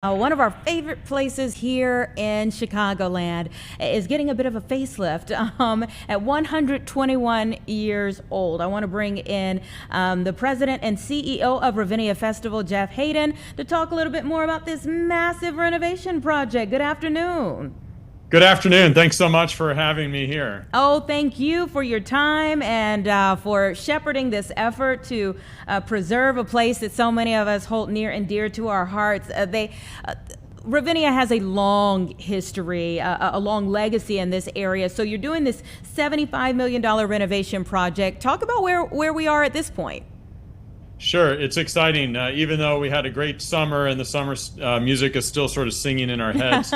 One of our favorite places here in Chicagoland is getting a bit of a facelift. At 121 years old, I want to bring in the president and CEO of Ravinia Festival, Jeff Haydon, to talk a little bit more about this massive renovation project. Good afternoon. Good afternoon. Thanks so much for having me here. Oh, thank you for your time and for shepherding this effort to preserve a place that so many of us hold near and dear to our hearts. Ravinia has a long history, a long legacy in this area. So you're doing this $75 million renovation project. Talk about where we are at this point. Sure, it's exciting. Even though we had a great summer and the summer music is still sort of singing in our heads,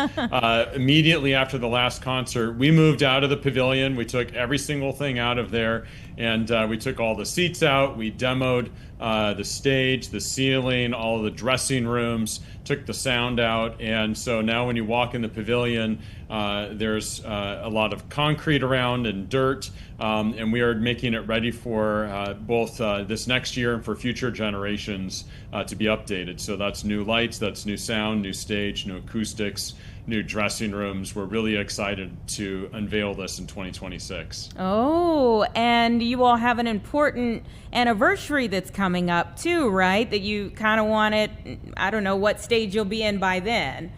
immediately after the last concert, we moved out of the Pavilion. We took every single thing out of there, and we took all the seats out. We demoed the stage, the ceiling, all of the dressing rooms, took the sound out. And so now when you walk in the Pavilion, there's a lot of concrete around and dirt, and we are making it ready for both this next year and for future generations to be updated. So that's new lights, that's new sound, new stage, new acoustics, new dressing rooms. We're really excited to unveil this in 2026. Oh, and you all have an important anniversary that's coming up too, right? That you kind of want it, I don't know what stage you'll be in by then.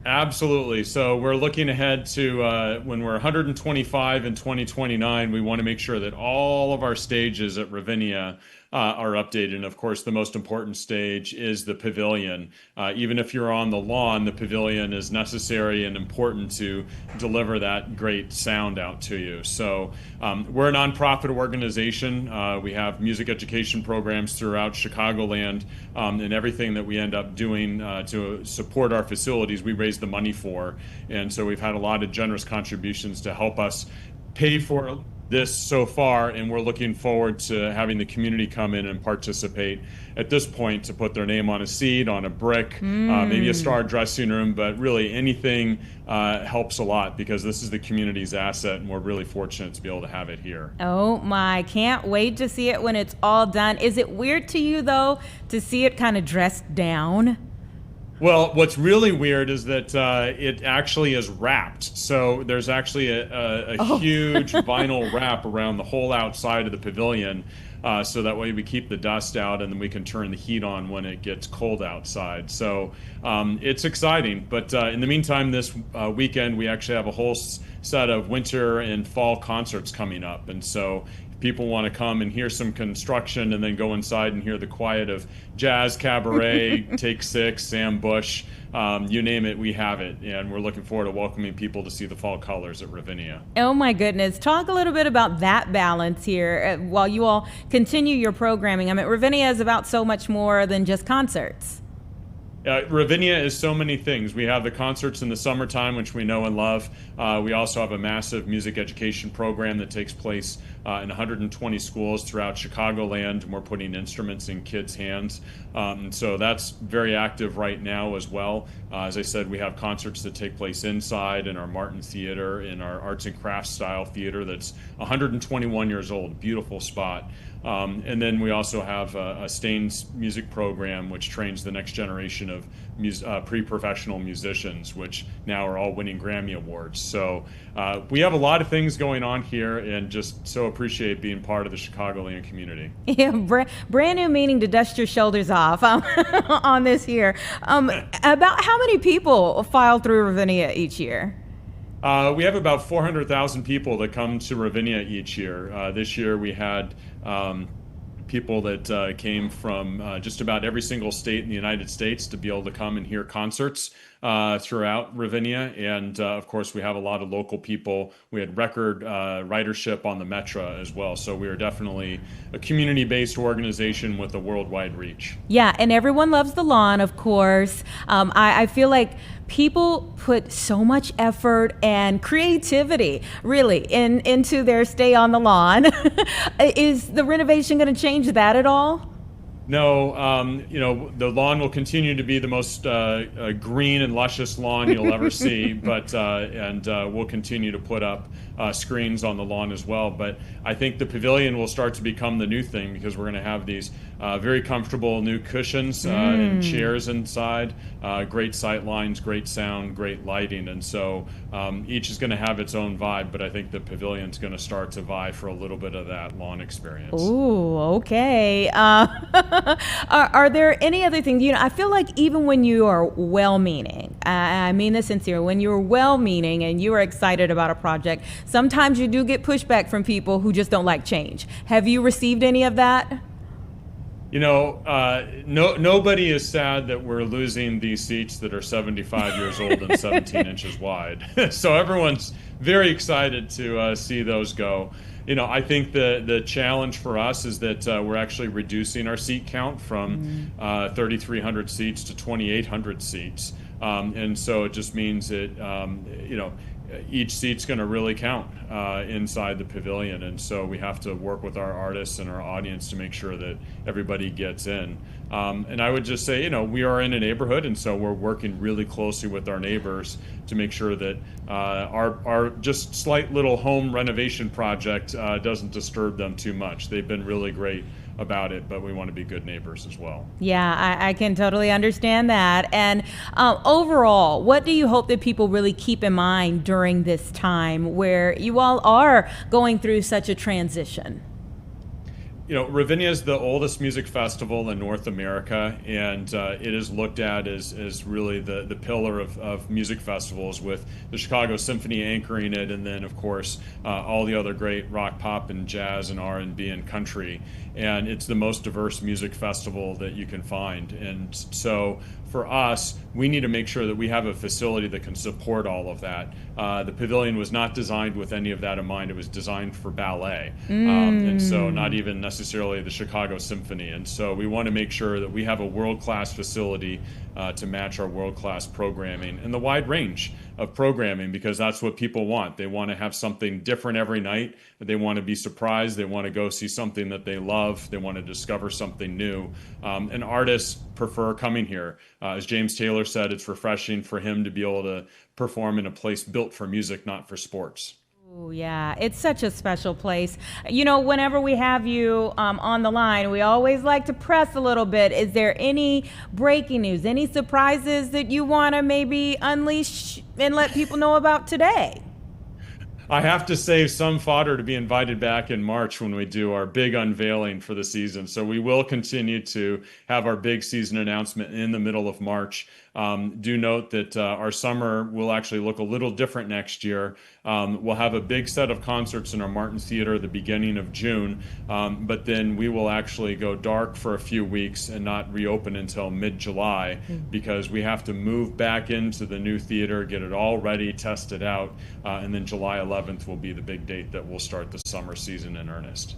Absolutely. So we're looking ahead to when we're 125 in 2029, we want to make sure that all of our stages at Ravinia are updated. And of course, the most important stage is the Pavilion. Even if you're on the lawn, the Pavilion is necessary and important to deliver that great sound out to you. So we're a nonprofit organization. We have music education programs throughout Chicagoland, and everything that we end up doing to support our facilities, we raise the money for. And so we've had a lot of generous contributions to help us pay for this so far, and we're looking forward to having the community come in and participate at this point to put their name on a seat, on a brick, maybe a star dressing room, but really anything helps a lot because this is the community's asset, and we're really fortunate to be able to have it here. Oh my, can't wait to see it when it's all done. Is it weird to you though to see it kind of dressed down? Well, what's really weird is that it actually is wrapped. So there's actually a huge vinyl wrap around the whole outside of the Pavilion. So that way we keep the dust out and then we can turn the heat on when it gets cold outside. So it's exciting. But in the meantime, this weekend, we actually have a whole set of winter and fall concerts coming up. And so people want to come and hear some construction and then go inside and hear the quiet of jazz, cabaret, Take Six, Sam Bush, you name it, we have it. And we're looking forward to welcoming people to see the fall colors at Ravinia. Oh my goodness. Talk a little bit about that balance here while you all continue your programming. I mean, Ravinia is about so much more than just concerts. Ravinia is so many things. We have the concerts in the summertime, which we know and love. We also have a massive music education program that takes place in 120 schools throughout Chicagoland, and we're putting instruments in kids' hands. So that's very active right now as well. As I said, we have concerts that take place inside in our Martin Theater, in our arts and crafts style theater that's 121 years old, beautiful spot. And then we also have a Staines music program, which trains the next generation of pre-professional musicians, which now are all winning Grammy Awards. So we have a lot of things going on here, and just so appreciate being part of the Chicagoland community. Yeah, brand new meaning to dust your shoulders off on this here. About how many people file through Ravinia each year? We have about 400,000 people that come to Ravinia each year. This year we had people that came from just about every single state in the United States to be able to come and hear concerts throughout Ravinia. And of course, we have a lot of local people. We had record ridership on the Metro as well. So we are definitely a community-based organization with a worldwide reach. Yeah, and everyone loves the lawn, of course. I feel like people put so much effort and creativity, really, into their stay on the lawn. Is the renovation going to change that at all? No, the lawn will continue to be the most green and luscious lawn you'll ever see, but we'll continue to put up screens on the lawn as well. But I think the pavilion will start to become the new thing because we're going to have these very comfortable new cushions and chairs inside, great sight lines, great sound, great lighting. And so each is going to have its own vibe, but I think the Pavilion's going to start to vie for a little bit of that lawn experience. Ooh, okay. Are there any other things? I feel like even when you are well-meaning, I mean this sincerely, when you're well-meaning and you are excited about a project, sometimes you do get pushback from people who just don't like change. Have you received any of that? Nobody is sad that we're losing these seats that are 75 years old and 17 inches wide. So everyone's very excited to see those go. I think the challenge for us is that we're actually reducing our seat count from 3,300 seats to 2,800 seats. And so it just means that, each seat's going to really count inside the Pavilion. And so we have to work with our artists and our audience to make sure that everybody gets in. And I would just say, we are in a neighborhood, and so we're working really closely with our neighbors to make sure that our just slight little home renovation project doesn't disturb them too much. They've been really great about it, but we want to be good neighbors as well. Yeah, I can totally understand that. And overall, what do you hope that people really keep in mind during this time where you all are going through such a transition? Ravinia is the oldest music festival in North America, and it is looked at as really the pillar of music festivals, with the Chicago Symphony anchoring it, and then, of course, all the other great rock, pop, and jazz, and R&B, and country. And it's the most diverse music festival that you can find. And so for us, we need to make sure that we have a facility that can support all of that. The Pavilion was not designed with any of that in mind. It was designed for ballet. And so not even necessarily the Chicago Symphony. And so we want to make sure that we have a world-class facility to match our world-class programming and the wide range of programming, because that's what people want. They want to have something different every night. They want to be surprised. They want to go see something that they love. They want to discover something new. And artists prefer coming here. As James Taylor said, it's refreshing for him to be able to perform in a place built for music, not for sports. Oh, yeah, it's such a special place. Whenever we have you on the line, we always like to press a little bit. Is there any breaking news, any surprises that you want to maybe unleash and let people know about today? I have to save some fodder to be invited back in March when we do our big unveiling for the season. So we will continue to have our big season announcement in the middle of March. Do note that our summer will actually look a little different next year. We'll have a big set of concerts in our Martin Theater at the beginning of June, but then we will actually go dark for a few weeks and not reopen until mid-July, because we have to move back into the new theater, get it all ready, test it out, and then July 11th will be the big date that we'll start the summer season in earnest.